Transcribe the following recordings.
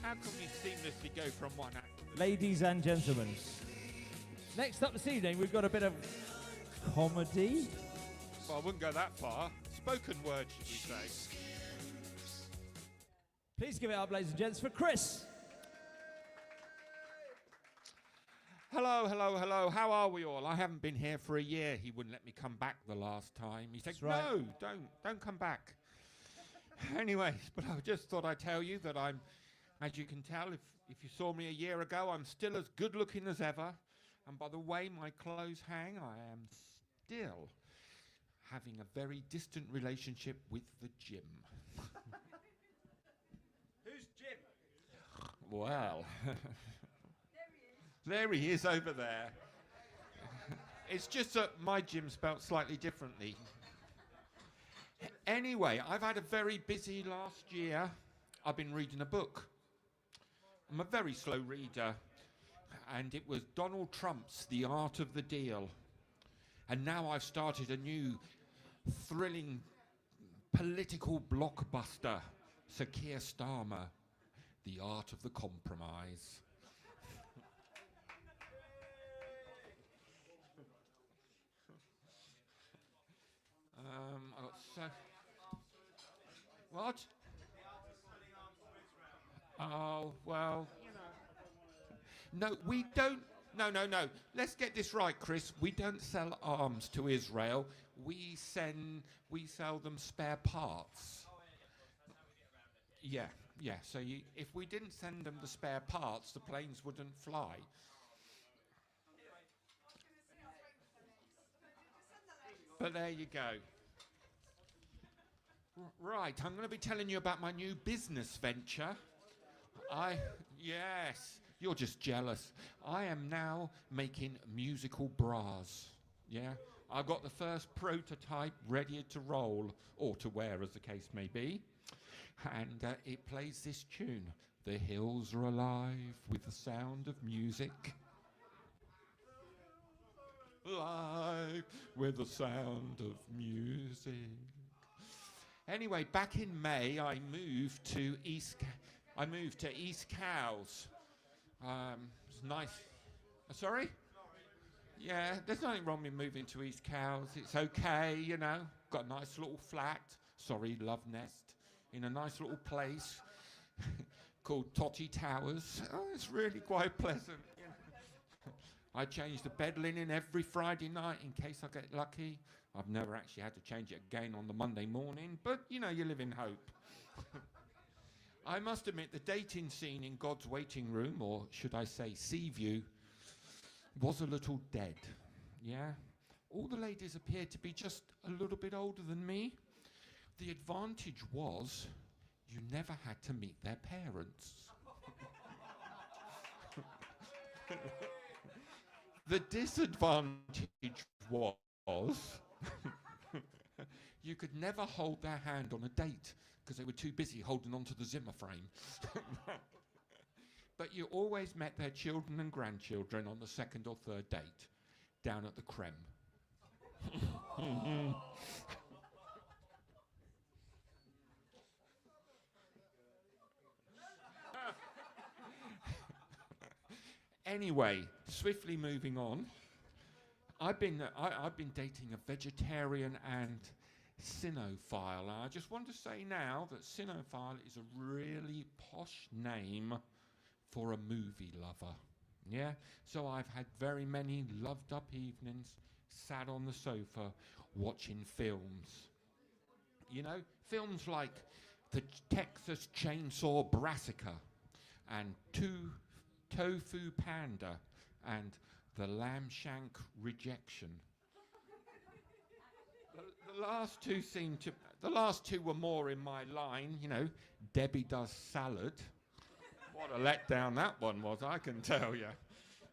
How can we seamlessly go from one act? Ladies and gentlemen, next up this evening, we've got a bit of comedy. Well, I wouldn't go that far. Spoken word, should we say. Please give it up, ladies and gents, for Chris. Hello, hello, hello. How are we all? I haven't been here for a year. He wouldn't let me come back the last time. He said, That's right. no, don't come back. Anyway, but I just thought I'd tell you that I'm, as you can tell, if you saw me a year ago, I'm still as good looking as ever. And by the way my clothes hang, I am still having a very distant relationship with the gym. Who's Jim? Well, there he is over there. It's just that my gym spelt slightly differently. Anyway, I've had a very busy last year. I've been reading a book. I'm a very slow reader, and it was Donald Trump's The Art of the Deal. And now I've started a new thrilling political blockbuster, Sir Keir Starmer, The Art of the Compromise. What? Oh, well, no, we don't. No. Let's get this right, Chris. We don't sell arms to Israel. We sell them spare parts. Yeah. So if we didn't send them the spare parts, the planes wouldn't fly. But there you go. Right, I'm going to be telling you about my new business venture. Yes, you're just jealous. I am now making musical bras. Yeah, I've got the first prototype ready to roll, or to wear as the case may be. And it plays this tune. The hills are alive with the sound of music. Live with the sound of music. Anyway, back in May, I moved to East Cowes. It's nice. Sorry? Yeah, there's nothing wrong with moving to East Cowes. It's okay, you know. Got a nice little flat. Sorry, love nest. In a nice little place called Totty Towers. Oh, it's really quite pleasant. I change the bed linen every Friday night in case I get lucky. I've never actually had to change it again on the Monday morning, but, you know, you live in hope. I must admit, the dating scene in God's Waiting Room, or should I say Seaview, was a little dead, yeah? All the ladies appeared to be just a little bit older than me. The advantage was you never had to meet their parents. The disadvantage was you could never hold their hand on a date because they were too busy holding on to the Zimmer frame. But you always met their children and grandchildren on the second or third date down at the Creme. Anyway, swiftly moving on. I've been dating a vegetarian and cinephile. And I just want to say now that cinephile is a really posh name for a movie lover. Yeah? So I've had very many loved up evenings, sat on the sofa watching films. You know, films like The Texas Chainsaw Brassica and Tofu Panda and The Lamb Shank Rejection. The last two were more in my line, you know, Debbie Does Salad. What a letdown that one was, I can tell you.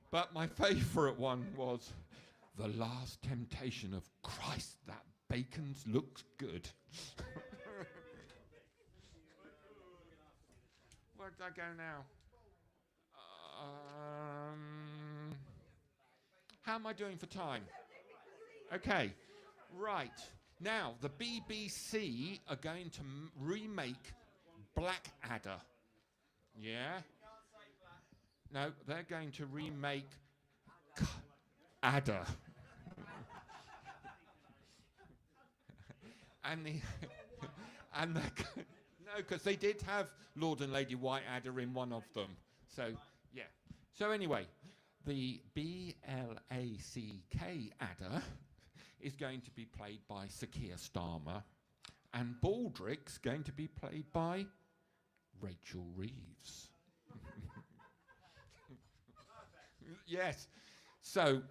But my favourite one was The Last Temptation of Christ, that bacon looks good. Where did I go now? How am I doing for time? Okay, right. Now, the BBC are going to remake Blackadder. Yeah. No, they're going to remake Adder. and the and the no, because they did have Lord and Lady Whiteadder in one of them. So yeah. So anyway, the BLACK Adder is going to be played by Sir Keir Starmer, and Baldrick's going to be played by Rachel Reeves. Yes. So,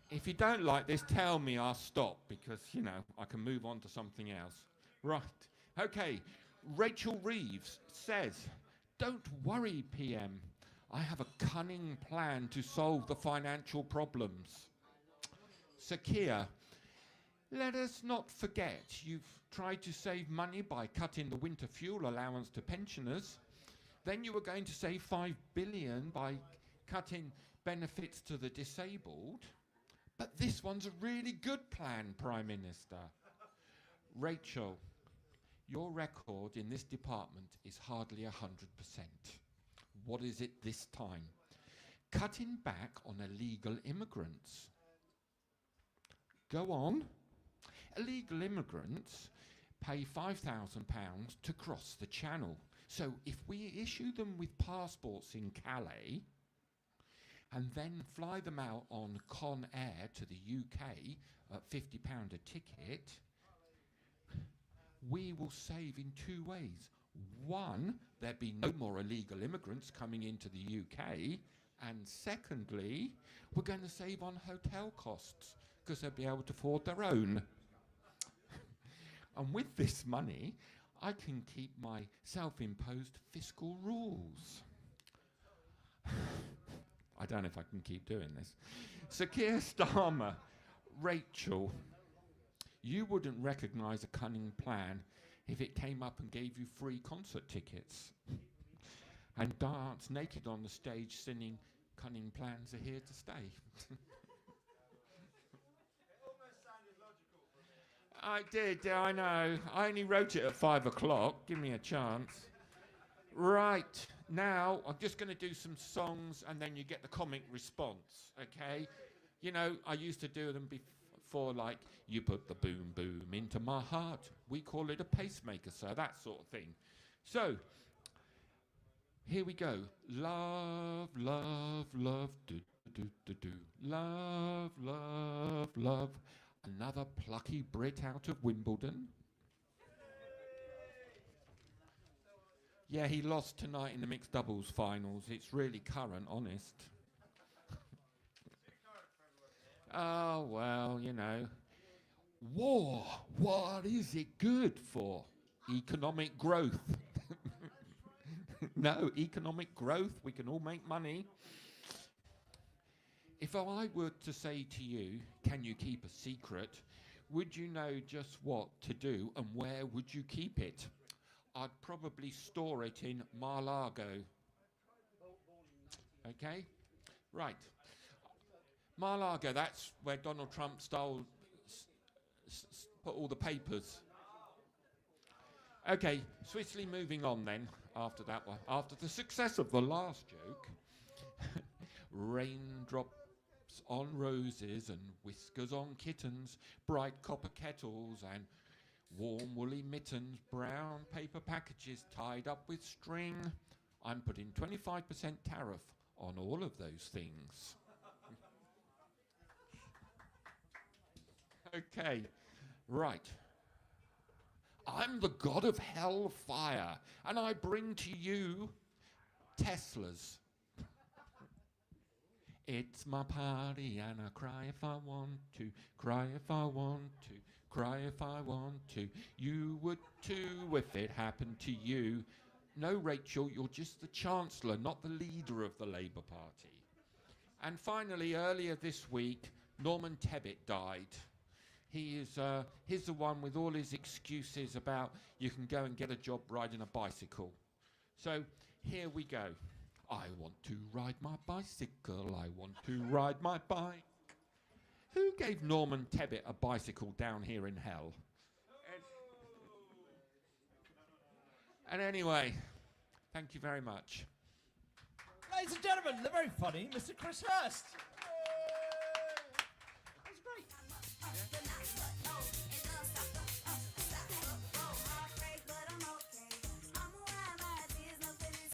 if you don't like this, tell me, I'll stop, because, you know, I can move on to something else. Right. Okay. Rachel Reeves says, "Don't worry, PM. I have a cunning plan to solve the financial problems." Sir Keir, let us not forget you've tried to save money by cutting the winter fuel allowance to pensioners. Then you were going to save $5 billion by cutting benefits to the disabled. But this one's a really good plan, Prime Minister. Rachel, your record in this department is hardly 100%. What is it this time? Cutting back on illegal immigrants. Go on. Illegal immigrants pay £5,000 to cross the channel. So if we issue them with passports in Calais and then fly them out on Con Air to the UK at £50 a ticket, we will save in two ways. One, there'd be no more illegal immigrants coming into the UK, and secondly, we're going to save on hotel costs because they'll be able to afford their own. And with this money, I can keep my self-imposed fiscal rules. I don't know if I can keep doing this. Sir Keir Starmer, Rachel, you wouldn't recognise a cunning plan if it came up and gave you free concert tickets and dance naked on the stage singing "Cunning Plans Are Here to Stay." I did, I know. I only wrote it at 5 o'clock. Give me a chance. Right, now I'm just going to do some songs and then you get the comic response, okay? You know, I used to do them before, like, "You put the boom boom into my heart. We call it a pacemaker, sir," that sort of thing. So, here we go. Love, love, love, do, do, do, do. Love, love, love. Another plucky Brit out of Wimbledon. Yeah, he lost tonight in the mixed doubles finals. It's really current, honest. Oh, well, you know. War, what is it good for? Economic growth. No, economic growth. We can all make money. If I were to say to you, can you keep a secret, would you know just what to do and where would you keep it? I'd probably store it in Mar-a-Lago. Okay? Right. Mar-a-Lago, that's where Donald Trump put all the papers. Okay, swiftly moving on then, after that one. After the success of the last joke, raindrops on roses and whiskers on kittens, bright copper kettles and warm woolly mittens, brown paper packages tied up with string. I'm putting 25% tariff on all of those things. Okay, right. I'm the god of hellfire, and I bring to you Teslas. It's my party and I cry if I want to, cry if I want to, cry if I want to. You would too if it happened to you. No, Rachel, you're just the Chancellor, not the leader of the Labour Party. And finally, earlier this week, Norman Tebbit died. He's the one with all his excuses about you can go and get a job riding a bicycle. So here we go. I want to ride my bicycle, I want to ride my bike. Who gave Norman Tebbit a bicycle down here in hell? And anyway, thank you very much. Ladies and gentlemen, the very funny Mr. Chris Hurst.